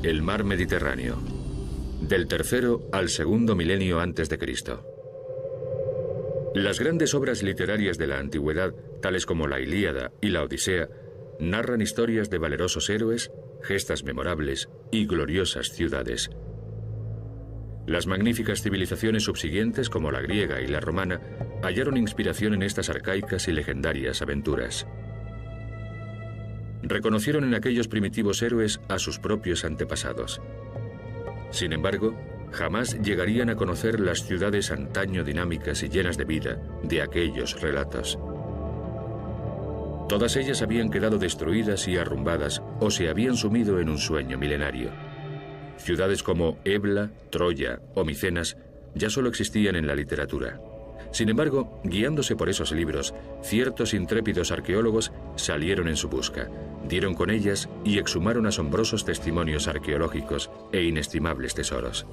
El mar Mediterráneo, del tercero al segundo milenio antes de Cristo. Las grandes obras literarias de la antigüedad, tales como la Ilíada y la Odisea, narran historias de valerosos héroes, gestas memorables y gloriosas ciudades. Las magníficas civilizaciones subsiguientes, como la griega y la romana, hallaron inspiración en estas arcaicas y legendarias aventuras. Reconocieron en aquellos primitivos héroes a sus propios antepasados. Sin embargo, jamás llegarían a conocer las ciudades antaño dinámicas y llenas de vida de aquellos relatos. Todas ellas habían quedado destruidas y arrumbadas o se habían sumido en un sueño milenario. Ciudades como Ebla, Troya o Micenas ya solo existían en la literatura. Sin embargo, guiándose por esos libros, ciertos intrépidos arqueólogos salieron en su busca, dieron con ellas y exhumaron asombrosos testimonios arqueológicos e inestimables tesoros.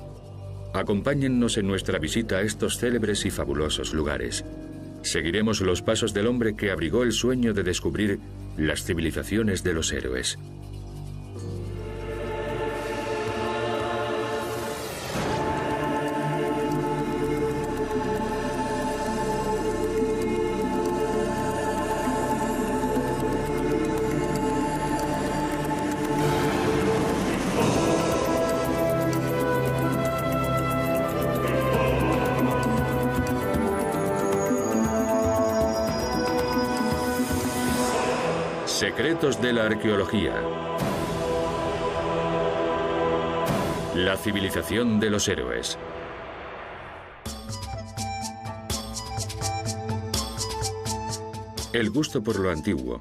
Acompáñennos en nuestra visita a estos célebres y fabulosos lugares. Seguiremos los pasos del hombre que abrigó el sueño de descubrir las civilizaciones de los héroes. Secretos de la arqueología. La civilización de los héroes. El gusto por lo antiguo,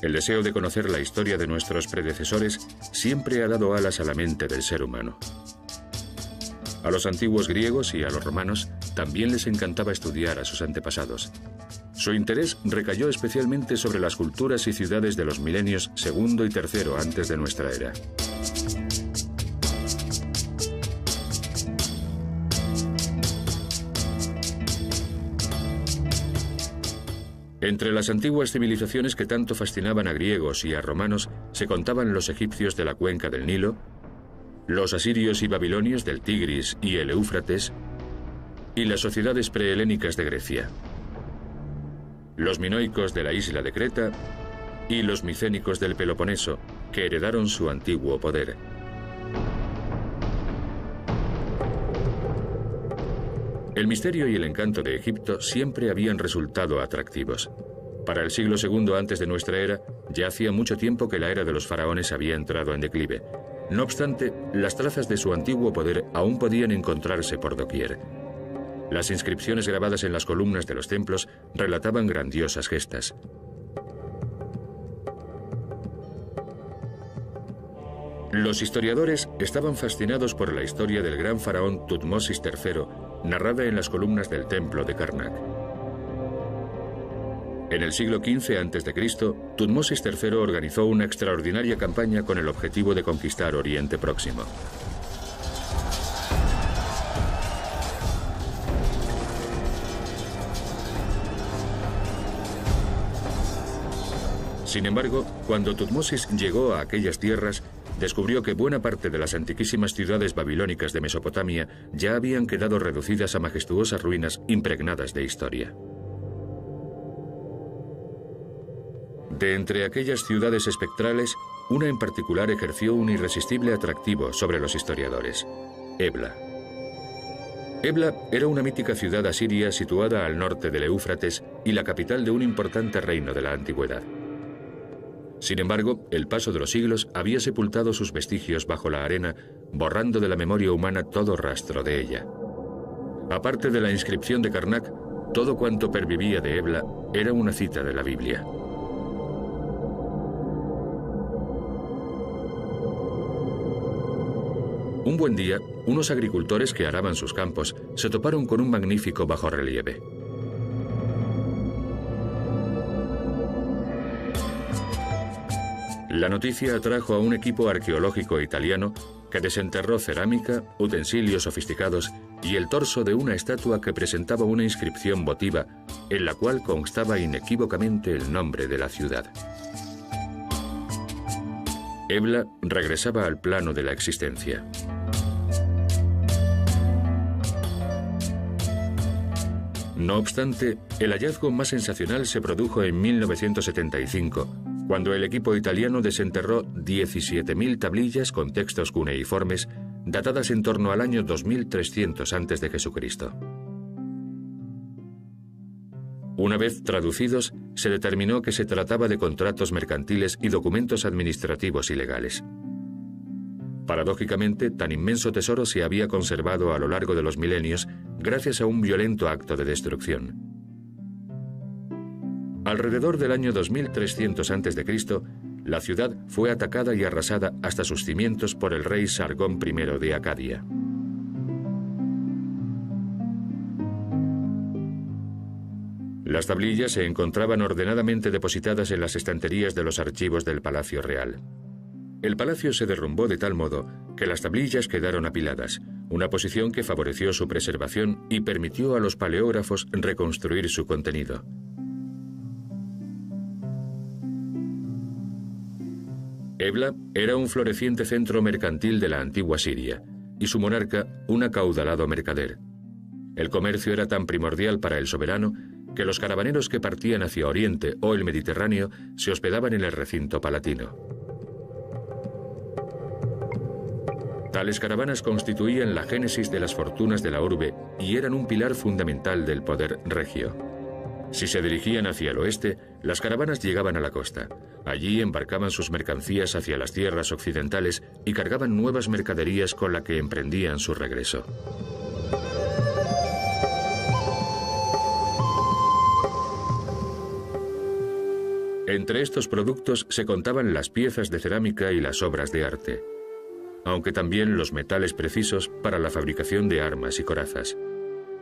el deseo de conocer la historia de nuestros predecesores, siempre ha dado alas a la mente del ser humano. A los antiguos griegos y a los romanos también les encantaba estudiar a sus antepasados. Su interés recayó especialmente sobre las culturas y ciudades de los milenios segundo y tercero antes de nuestra era. Entre las antiguas civilizaciones que tanto fascinaban a griegos y a romanos se contaban los egipcios de la cuenca del Nilo, los asirios y babilonios del Tigris y el Éufrates, y las sociedades prehelénicas de Grecia. Los minoicos de la isla de Creta y los micénicos del Peloponeso, que heredaron su antiguo poder. El misterio y el encanto de Egipto siempre habían resultado atractivos. Para el siglo II antes de nuestra era, ya hacía mucho tiempo que la era de los faraones había entrado en declive. No obstante, las trazas de su antiguo poder aún podían encontrarse por doquier. Las inscripciones grabadas en las columnas de los templos relataban grandiosas gestas. Los historiadores estaban fascinados por la historia del gran faraón Tutmosis III, narrada en las columnas del templo de Karnak. En el siglo XV a.C., Tutmosis III organizó una extraordinaria campaña con el objetivo de conquistar Oriente Próximo. Sin embargo, cuando Tutmosis llegó a aquellas tierras, descubrió que buena parte de las antiquísimas ciudades babilónicas de Mesopotamia ya habían quedado reducidas a majestuosas ruinas impregnadas de historia. De entre aquellas ciudades espectrales, una en particular ejerció un irresistible atractivo sobre los historiadores: Ebla. Ebla era una mítica ciudad asiria situada al norte del Éufrates y la capital de un importante reino de la antigüedad. Sin embargo, el paso de los siglos había sepultado sus vestigios bajo la arena, borrando de la memoria humana todo rastro de ella. Aparte de la inscripción de Karnak, todo cuanto pervivía de Ebla era una cita de la Biblia. Un buen día, unos agricultores que araban sus campos se toparon con un magnífico bajorrelieve. La noticia atrajo a un equipo arqueológico italiano que desenterró cerámica, utensilios sofisticados y el torso de una estatua que presentaba una inscripción votiva en la cual constaba inequívocamente el nombre de la ciudad. Ebla regresaba al plano de la existencia. No obstante, el hallazgo más sensacional se produjo en 1975, cuando el equipo italiano desenterró 17.000 tablillas con textos cuneiformes datadas en torno al año 2300 a.C. Una vez traducidos, se determinó que se trataba de contratos mercantiles y documentos administrativos ilegales. Paradójicamente, tan inmenso tesoro se había conservado a lo largo de los milenios gracias a un violento acto de destrucción. Alrededor del año 2300 a.C., la ciudad fue atacada y arrasada hasta sus cimientos por el rey Sargón I de Acadia. Las tablillas se encontraban ordenadamente depositadas en las estanterías de los archivos del Palacio Real. El palacio se derrumbó de tal modo que las tablillas quedaron apiladas, una posición que favoreció su preservación y permitió a los paleógrafos reconstruir su contenido. Ebla era un floreciente centro mercantil de la antigua Siria, y su monarca un acaudalado mercader. El comercio era tan primordial para el soberano que los caravaneros que partían hacia Oriente o el Mediterráneo se hospedaban en el recinto palatino. Tales caravanas constituían la génesis de las fortunas de la urbe y eran un pilar fundamental del poder regio. Si se dirigían hacia el oeste, las caravanas llegaban a la costa. Allí embarcaban sus mercancías hacia las tierras occidentales y cargaban nuevas mercaderías con la que emprendían su regreso. Entre estos productos se contaban las piezas de cerámica y las obras de arte, aunque también los metales precisos para la fabricación de armas y corazas.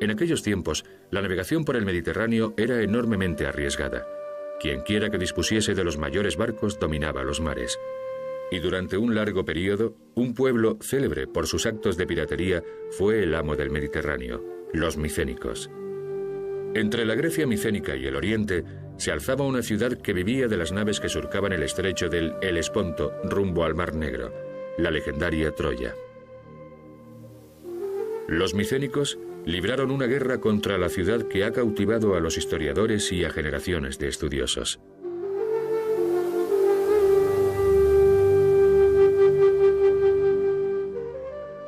En aquellos tiempos, la navegación por el Mediterráneo era enormemente arriesgada. Quienquiera que dispusiese de los mayores barcos dominaba los mares. Y durante un largo periodo, un pueblo célebre por sus actos de piratería fue el amo del Mediterráneo, los micénicos. Entre la Grecia micénica y el Oriente, se alzaba una ciudad que vivía de las naves que surcaban el estrecho del Helesponto rumbo al Mar Negro, la legendaria Troya. Los micénicos libraron una guerra contra la ciudad que ha cautivado a los historiadores y a generaciones de estudiosos.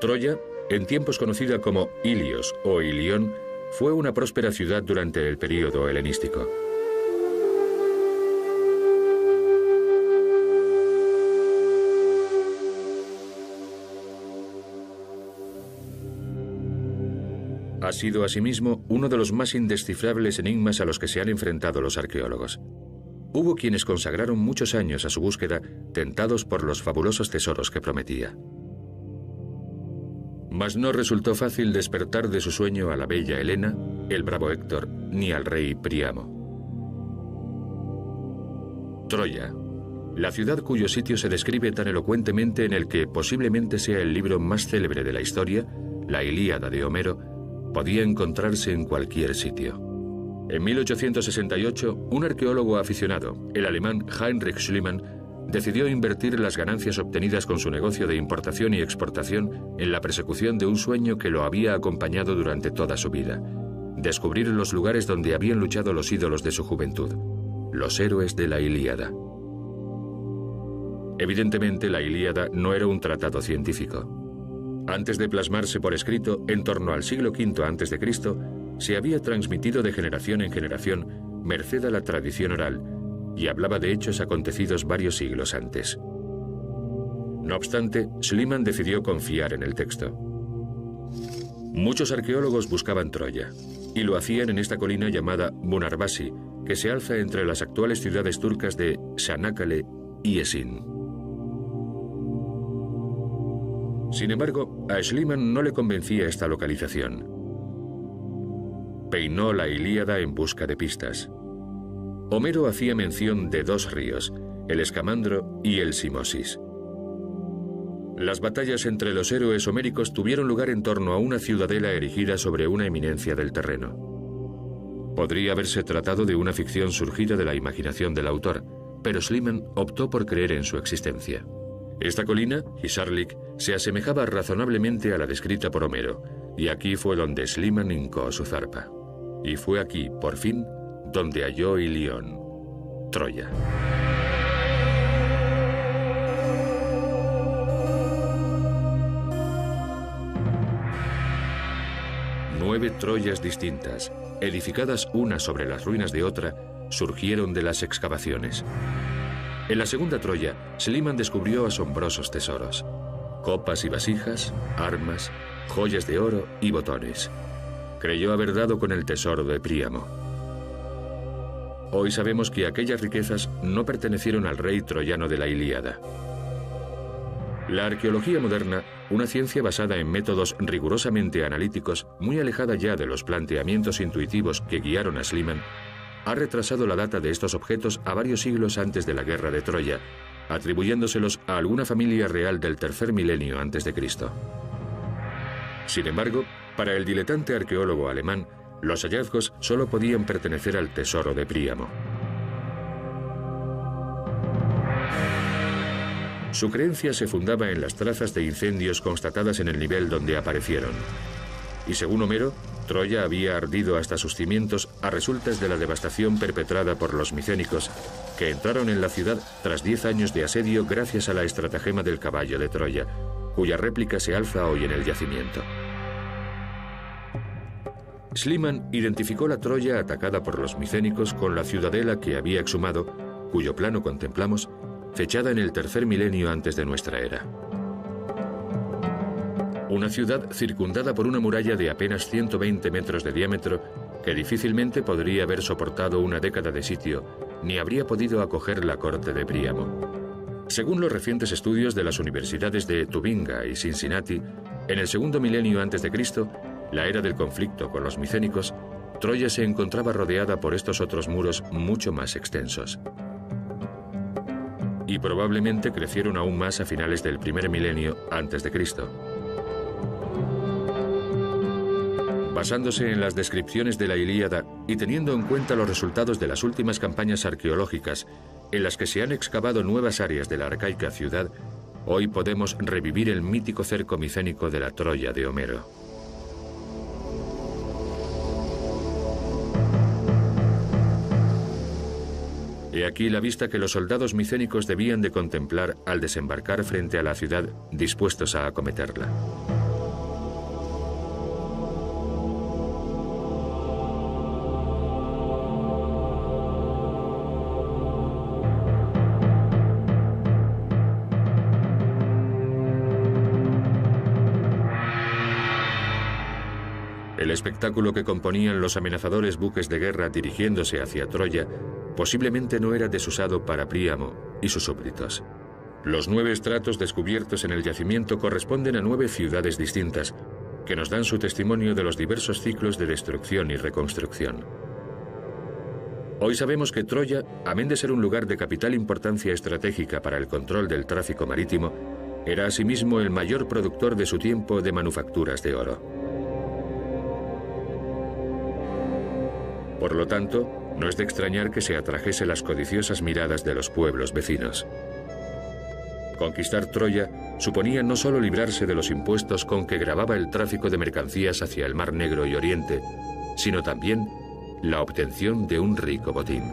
Troya, en tiempos conocida como Ilios o Ilión, fue una próspera ciudad durante el período helenístico. Ha sido asimismo uno de los más indescifrables enigmas a los que se han enfrentado los arqueólogos. Hubo quienes consagraron muchos años a su búsqueda, tentados por los fabulosos tesoros que prometía. Mas no resultó fácil despertar de su sueño a la bella Helena, el bravo Héctor, ni al rey Príamo. Troya, la ciudad cuyo sitio se describe tan elocuentemente en el que posiblemente sea el libro más célebre de la historia, la Ilíada de Homero, podía encontrarse en cualquier sitio. En 1868, un arqueólogo aficionado, el alemán Heinrich Schliemann, decidió invertir las ganancias obtenidas con su negocio de importación y exportación en la persecución de un sueño que lo había acompañado durante toda su vida: descubrir los lugares donde habían luchado los ídolos de su juventud, los héroes de la Ilíada. Evidentemente, la Ilíada no era un tratado científico. Antes de plasmarse por escrito, en torno al siglo V a.C., se había transmitido de generación en generación, merced a la tradición oral, y hablaba de hechos acontecidos varios siglos antes. No obstante, Schliemann decidió confiar en el texto. Muchos arqueólogos buscaban Troya, y lo hacían en esta colina llamada Bunarbasi, que se alza entre las actuales ciudades turcas de Çanakkale y Esin. Sin embargo, a Schliemann no le convencía esta localización. Peinó la Ilíada en busca de pistas. Homero hacía mención de dos ríos, el Escamandro y el Simosis. Las batallas entre los héroes homéricos tuvieron lugar en torno a una ciudadela erigida sobre una eminencia del terreno. Podría haberse tratado de una ficción surgida de la imaginación del autor, pero Schliemann optó por creer en su existencia. Esta colina, Hisarlik, se asemejaba razonablemente a la descrita por Homero, y aquí fue donde Schliemann hincó su zarpa. Y fue aquí, por fin, donde halló Ilión, Troya. Nueve Troyas distintas, edificadas una sobre las ruinas de otra, surgieron de las excavaciones. En la segunda Troya, Schliemann descubrió asombrosos tesoros: copas y vasijas, armas, joyas de oro y botones. Creyó haber dado con el tesoro de Príamo. Hoy sabemos que aquellas riquezas no pertenecieron al rey troyano de la Ilíada. La arqueología moderna, una ciencia basada en métodos rigurosamente analíticos, muy alejada ya de los planteamientos intuitivos que guiaron a Schliemann, ha retrasado la data de estos objetos a varios siglos antes de la guerra de Troya, atribuyéndoselos a alguna familia real del tercer milenio antes de Cristo. Sin embargo, para el diletante arqueólogo alemán, los hallazgos solo podían pertenecer al tesoro de Príamo. Su creencia se fundaba en las trazas de incendios constatadas en el nivel donde aparecieron. Y según Homero, Troya había ardido hasta sus cimientos a resultas de la devastación perpetrada por los micénicos, que entraron en la ciudad tras 10 años de asedio gracias a la estratagema del caballo de Troya, cuya réplica se alza hoy en el yacimiento. Schliemann identificó la Troya atacada por los micénicos con la ciudadela que había exhumado, cuyo plano contemplamos, fechada en el tercer milenio antes de nuestra era. Una ciudad circundada por una muralla de apenas 120 metros de diámetro que difícilmente podría haber soportado una década de sitio, ni habría podido acoger la corte de Príamo. Según los recientes estudios de las universidades de Tubinga y Cincinnati, en el segundo milenio antes de Cristo, la era del conflicto con los micénicos, Troya se encontraba rodeada por estos otros muros mucho más extensos. Y probablemente crecieron aún más a finales del primer milenio antes de Cristo. Basándose en las descripciones de la Ilíada y teniendo en cuenta los resultados de las últimas campañas arqueológicas en las que se han excavado nuevas áreas de la arcaica ciudad, hoy podemos revivir el mítico cerco micénico de la Troya de Homero. He aquí la vista que los soldados micénicos debían de contemplar al desembarcar frente a la ciudad, dispuestos a acometerla. El espectáculo que componían los amenazadores buques de guerra dirigiéndose hacia Troya posiblemente no era desusado para Príamo y sus súbditos. Los 9 estratos descubiertos en el yacimiento corresponden a 9 ciudades distintas, que nos dan su testimonio de los diversos ciclos de destrucción y reconstrucción. Hoy sabemos que Troya, amén de ser un lugar de capital importancia estratégica para el control del tráfico marítimo, era asimismo el mayor productor de su tiempo de manufacturas de oro. Por lo tanto, no es de extrañar que se atrajese las codiciosas miradas de los pueblos vecinos. Conquistar Troya suponía no solo librarse de los impuestos con que gravaba el tráfico de mercancías hacia el Mar Negro y Oriente, sino también la obtención de un rico botín.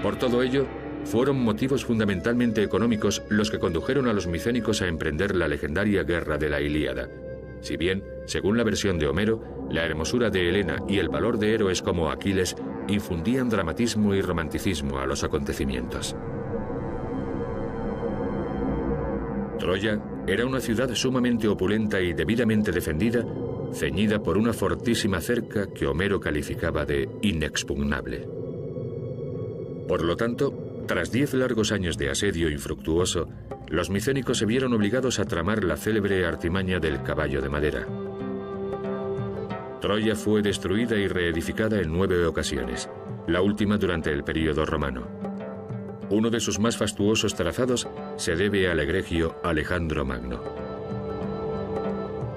Por todo ello, fueron motivos fundamentalmente económicos los que condujeron a los micénicos a emprender la legendaria guerra de la Ilíada. Si bien, según la versión de Homero, la hermosura de Helena y el valor de héroes como Aquiles infundían dramatismo y romanticismo a los acontecimientos. Troya era una ciudad sumamente opulenta y debidamente defendida, ceñida por una fortísima cerca que Homero calificaba de inexpugnable. Por lo tanto, tras 10 largos años de asedio infructuoso, los micénicos se vieron obligados a tramar la célebre artimaña del caballo de madera. Troya fue destruida y reedificada en 9 ocasiones, la última durante el período romano. Uno de sus más fastuosos trazados se debe al egregio Alejandro Magno.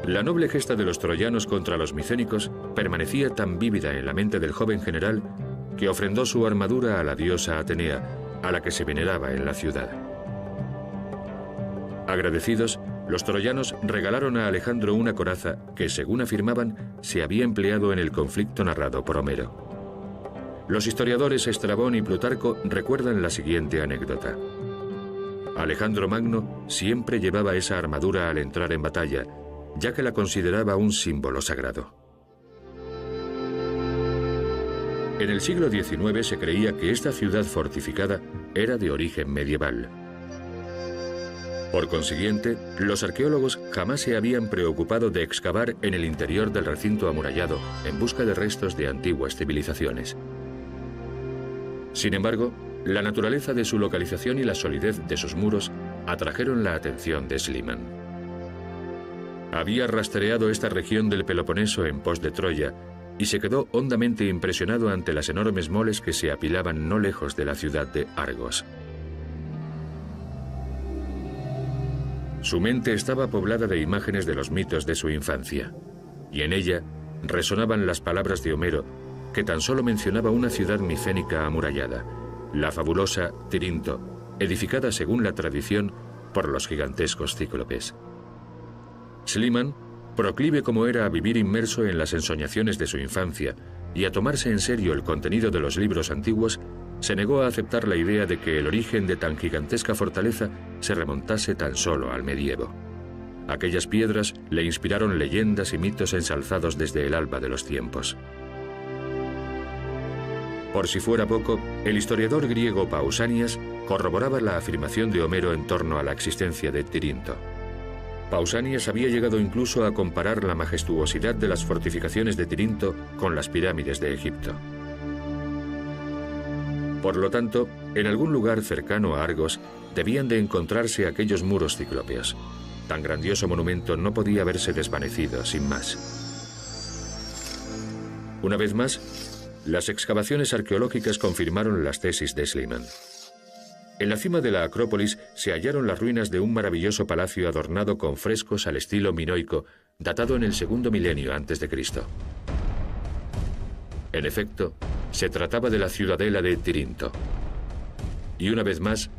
La noble gesta de los troyanos contra los micénicos permanecía tan vívida en la mente del joven general que ofrendó su armadura a la diosa Atenea, a la que se veneraba en la ciudad. Agradecidos, los troyanos regalaron a Alejandro una coraza que, según afirmaban, se había empleado en el conflicto narrado por Homero. Los historiadores Estrabón y Plutarco recuerdan la siguiente anécdota. Alejandro Magno siempre llevaba esa armadura al entrar en batalla, ya que la consideraba un símbolo sagrado. En el siglo XIX se creía que esta ciudad fortificada era de origen medieval. Por consiguiente, los arqueólogos jamás se habían preocupado de excavar en el interior del recinto amurallado en busca de restos de antiguas civilizaciones. Sin embargo, la naturaleza de su localización y la solidez de sus muros atrajeron la atención de Schliemann. Había rastreado esta región del Peloponeso en pos de Troya y se quedó hondamente impresionado ante las enormes moles que se apilaban no lejos de la ciudad de Argos. Su mente estaba poblada de imágenes de los mitos de su infancia, y en ella resonaban las palabras de Homero, que tan solo mencionaba una ciudad micénica amurallada, la fabulosa Tirinto, edificada según la tradición por los gigantescos cíclopes. Schliemann, proclive como era a vivir inmerso en las ensoñaciones de su infancia y a tomarse en serio el contenido de los libros antiguos, se negó a aceptar la idea de que el origen de tan gigantesca fortaleza se remontase tan solo al medievo. Aquellas piedras le inspiraron leyendas y mitos ensalzados desde el alba de los tiempos. Por si fuera poco, el historiador griego Pausanias corroboraba la afirmación de Homero en torno a la existencia de Tirinto. Pausanias había llegado incluso a comparar la majestuosidad de las fortificaciones de Tirinto con las pirámides de Egipto. Por lo tanto, en algún lugar cercano a Argos debían de encontrarse aquellos muros ciclópeos. Tan grandioso monumento no podía haberse desvanecido sin más. Una vez más, las excavaciones arqueológicas confirmaron las tesis de Schliemann. En la cima de la Acrópolis se hallaron las ruinas de un maravilloso palacio adornado con frescos al estilo minoico, datado en el segundo milenio antes de Cristo. En efecto, se trataba de la ciudadela de Tirinto. Y una vez más,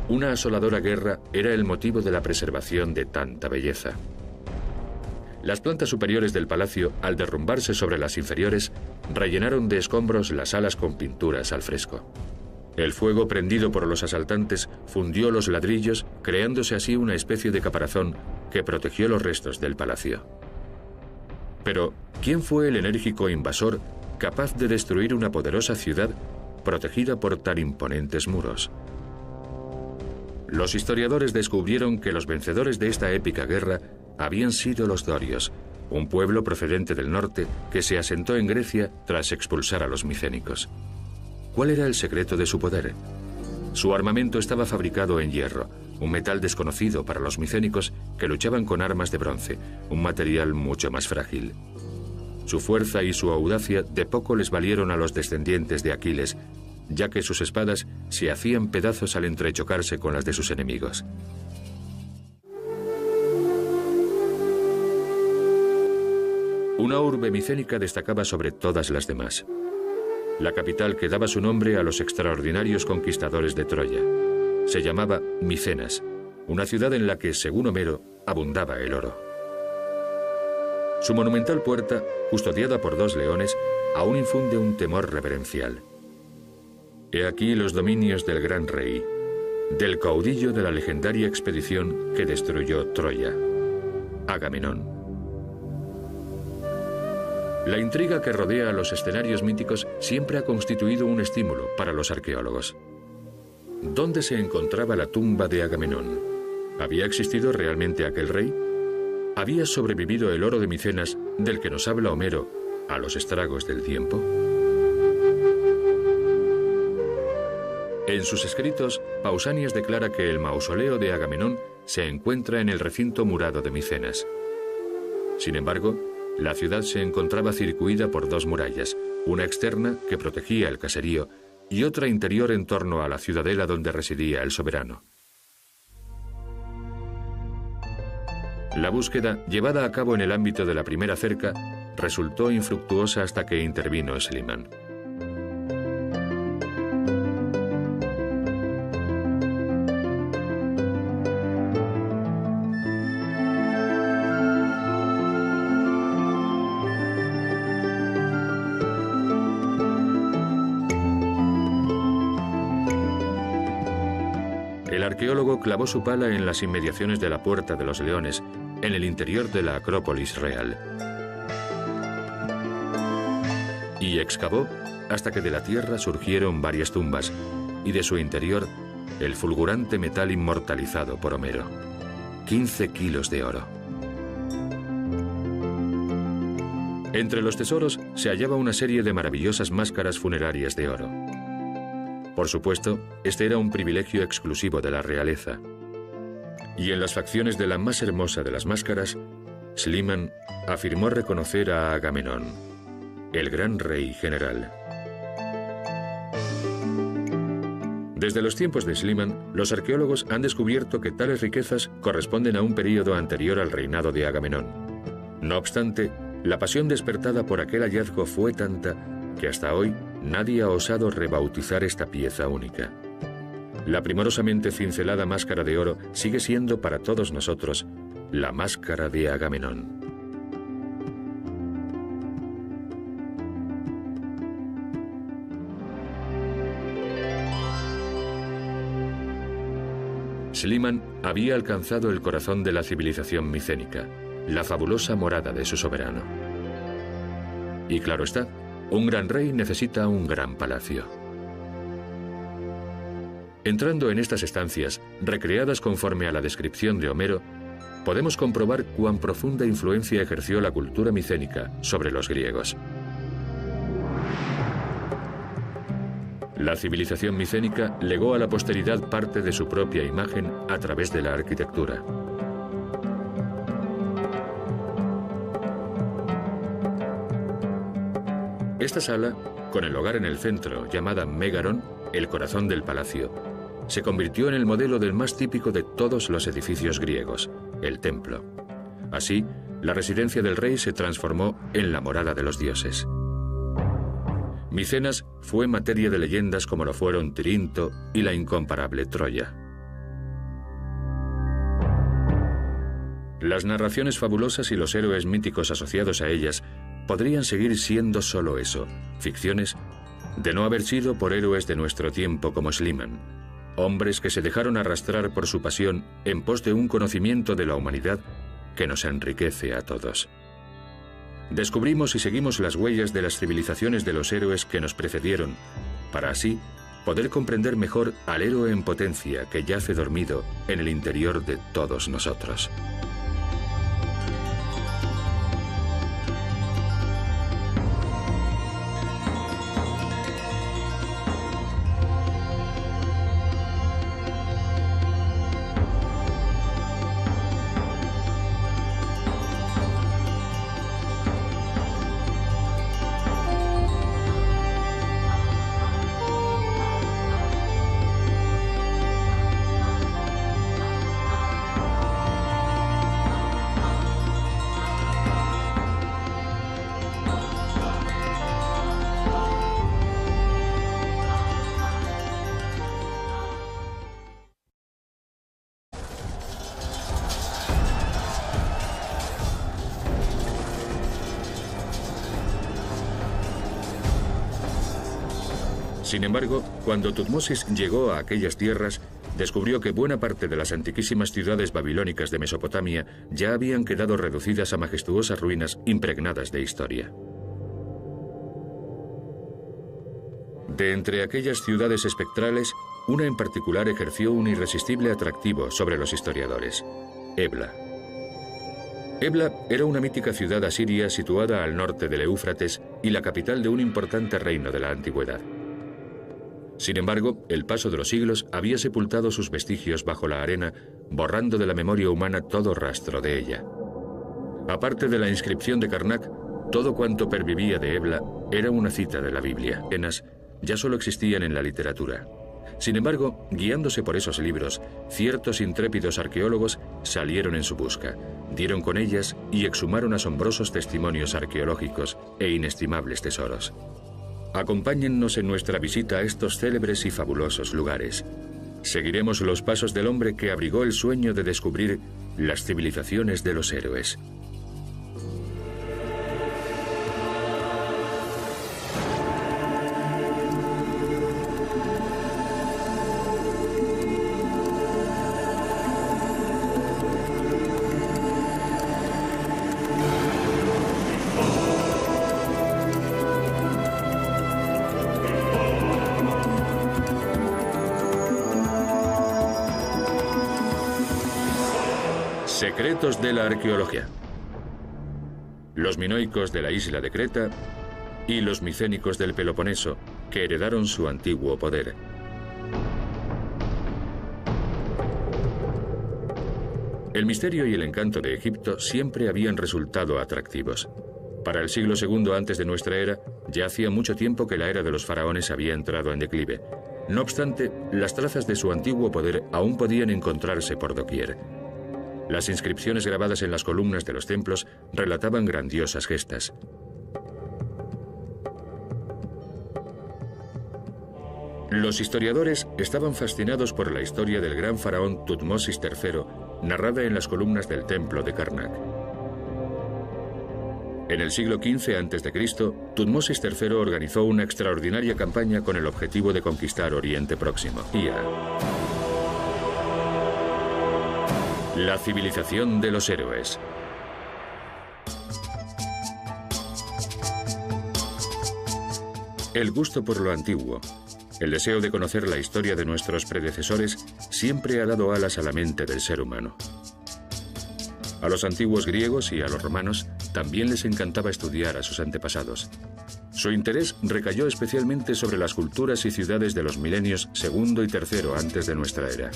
una asoladora guerra era el motivo de la preservación de tanta belleza. Las plantas superiores del palacio, al derrumbarse sobre las inferiores, rellenaron de escombros las salas con pinturas al fresco. El fuego prendido por los asaltantes fundió los ladrillos, creándose así una especie de caparazón que protegió los restos del palacio. Pero, ¿quién fue el enérgico invasor capaz de destruir una poderosa ciudad protegida por tan imponentes muros? Los historiadores descubrieron que los vencedores de esta épica guerra habían sido los dorios, un pueblo procedente del norte que se asentó en Grecia tras expulsar a los micénicos. ¿Cuál era el secreto de su poder? Su armamento estaba fabricado en hierro, un metal desconocido para los micénicos que luchaban con armas de bronce, un material mucho más frágil. Su fuerza y su audacia de poco les valieron a los descendientes de Aquiles, ya que sus espadas se hacían pedazos al entrechocarse con las de sus enemigos. Una urbe micénica destacaba sobre todas las demás. La capital que daba su nombre a los extraordinarios conquistadores de Troya. Se llamaba Micenas, una ciudad en la que, según Homero, abundaba el oro. Su monumental puerta, custodiada por 2 leones, aún infunde un temor reverencial. He aquí los dominios del gran rey, del caudillo de la legendaria expedición que destruyó Troya, Agamenón. La intriga que rodea a los escenarios míticos siempre ha constituido un estímulo para los arqueólogos. ¿Dónde se encontraba la tumba de Agamenón? ¿Había existido realmente aquel rey? ¿Había sobrevivido el oro de Micenas, del que nos habla Homero, a los estragos del tiempo? En sus escritos, Pausanias declara que el mausoleo de Agamenón se encuentra en el recinto murado de Micenas. Sin embargo, la ciudad se encontraba circuida por 2 murallas, una externa que protegía el caserío y otra interior en torno a la ciudadela donde residía el soberano. La búsqueda, llevada a cabo en el ámbito de la primera cerca, resultó infructuosa hasta que intervino Schliemann. el arqueólogo clavó su pala en las inmediaciones de la Puerta de los Leones, en el interior de la Acrópolis real. Y excavó hasta que de la tierra surgieron varias tumbas, y de su interior el fulgurante metal inmortalizado por Homero. 15 kilos de oro. Entre los tesoros se hallaba una serie de maravillosas máscaras funerarias de oro. Por supuesto, este era un privilegio exclusivo de la realeza. Y en las facciones de la más hermosa de las máscaras, Schliemann afirmó reconocer a Agamenón, el gran rey general. Desde los tiempos de Schliemann, los arqueólogos han descubierto que tales riquezas corresponden a un período anterior al reinado de Agamenón. No obstante, la pasión despertada por aquel hallazgo fue tanta que hasta hoy nadie ha osado rebautizar esta pieza única. La primorosamente cincelada máscara de oro sigue siendo para todos nosotros la máscara de Agamenón. Schliemann había alcanzado el corazón de la civilización micénica, la fabulosa morada de su soberano. Y claro está, un gran rey necesita un gran palacio. Entrando en estas estancias, recreadas conforme a la descripción de Homero, podemos comprobar cuán profunda influencia ejerció la cultura micénica sobre los griegos. La civilización micénica legó a la posteridad parte de su propia imagen a través de la arquitectura. Esta sala, con el hogar en el centro, llamada Megaron, el corazón del palacio, se convirtió en el modelo del más típico de todos los edificios griegos, el templo. Así, la residencia del rey se transformó en la morada de los dioses. Micenas fue materia de leyendas como lo fueron Tirinto y la incomparable Troya. Las narraciones fabulosas y los héroes míticos asociados a ellas podrían seguir siendo solo eso, ficciones, de no haber sido por héroes de nuestro tiempo como Schliemann, hombres que se dejaron arrastrar por su pasión en pos de un conocimiento de la humanidad que nos enriquece a todos. Descubrimos y seguimos las huellas de las civilizaciones de los héroes que nos precedieron, para así poder comprender mejor al héroe en potencia que yace dormido en el interior de todos nosotros. Sin embargo, cuando Tutmosis llegó a aquellas tierras, descubrió que buena parte de las antiquísimas ciudades babilónicas de Mesopotamia ya habían quedado reducidas a majestuosas ruinas impregnadas de historia. De entre aquellas ciudades espectrales, una en particular ejerció un irresistible atractivo sobre los historiadores: Ebla. Ebla era una mítica ciudad asiria situada al norte del Éufrates y la capital de un importante reino de la antigüedad. Sin embargo, el paso de los siglos había sepultado sus vestigios bajo la arena, borrando de la memoria humana todo rastro de ella. Aparte de la inscripción de Karnak, todo cuanto pervivía de Ebla era una cita de la Biblia. Escenas ya solo existían en la literatura. Sin embargo, guiándose por esos libros, ciertos intrépidos arqueólogos salieron en su busca, dieron con ellas y exhumaron asombrosos testimonios arqueológicos e inestimables tesoros. Acompáñennos en nuestra visita a estos célebres y fabulosos lugares. Seguiremos los pasos del hombre que abrigó el sueño de descubrir las civilizaciones de los héroes. Secretos de la arqueología. Los minoicos de la isla de Creta y los micénicos del Peloponeso, que heredaron su antiguo poder. El misterio y el encanto de Egipto siempre habían resultado atractivos. Para el siglo II antes de nuestra era, ya hacía mucho tiempo que la era de los faraones había entrado en declive. No obstante, las trazas de su antiguo poder aún podían encontrarse por doquier. Las inscripciones grabadas en las columnas de los templos relataban grandiosas gestas. Los historiadores estaban fascinados por la historia del gran faraón Tutmosis III, narrada en las columnas del templo de Karnak. En el siglo XV a.C., Tutmosis III organizó una extraordinaria campaña con el objetivo de conquistar Oriente Próximo. La civilización de los héroes. El gusto por lo antiguo, el deseo de conocer la historia de nuestros predecesores, siempre ha dado alas a la mente del ser humano. A los antiguos griegos y a los romanos también les encantaba estudiar a sus antepasados. Su interés recayó especialmente sobre las culturas y ciudades de los milenios segundo y tercero antes de nuestra era.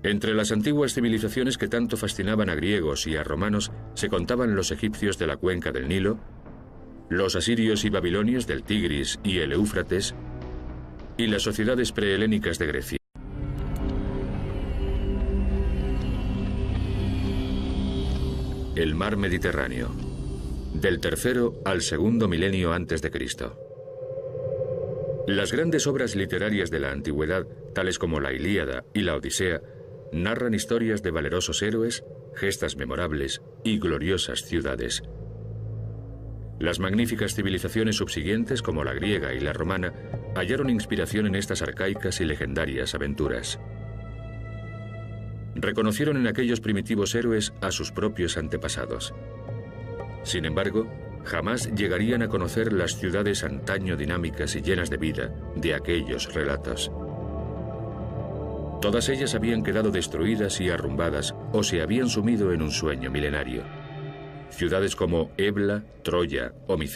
Entre las antiguas civilizaciones que tanto fascinaban a griegos y a romanos se contaban los egipcios de la cuenca del Nilo, los asirios y babilonios del Tigris y el Éufrates, y las sociedades prehelénicas de Grecia. El mar Mediterráneo, del tercero al segundo milenio antes de Cristo. Las grandes obras literarias de la antigüedad, tales como la Ilíada y la Odisea, narran historias de valerosos héroes, gestas memorables y gloriosas ciudades. Las magníficas civilizaciones subsiguientes, como la griega y la romana, hallaron inspiración en estas arcaicas y legendarias aventuras. Reconocieron en aquellos primitivos héroes a sus propios antepasados. Sin embargo, jamás llegarían a conocer las ciudades antaño dinámicas y llenas de vida de aquellos relatos. Todas ellas habían quedado destruidas y arrumbadas o se habían sumido en un sueño milenario. Ciudades como Ebla, Troya o Micenas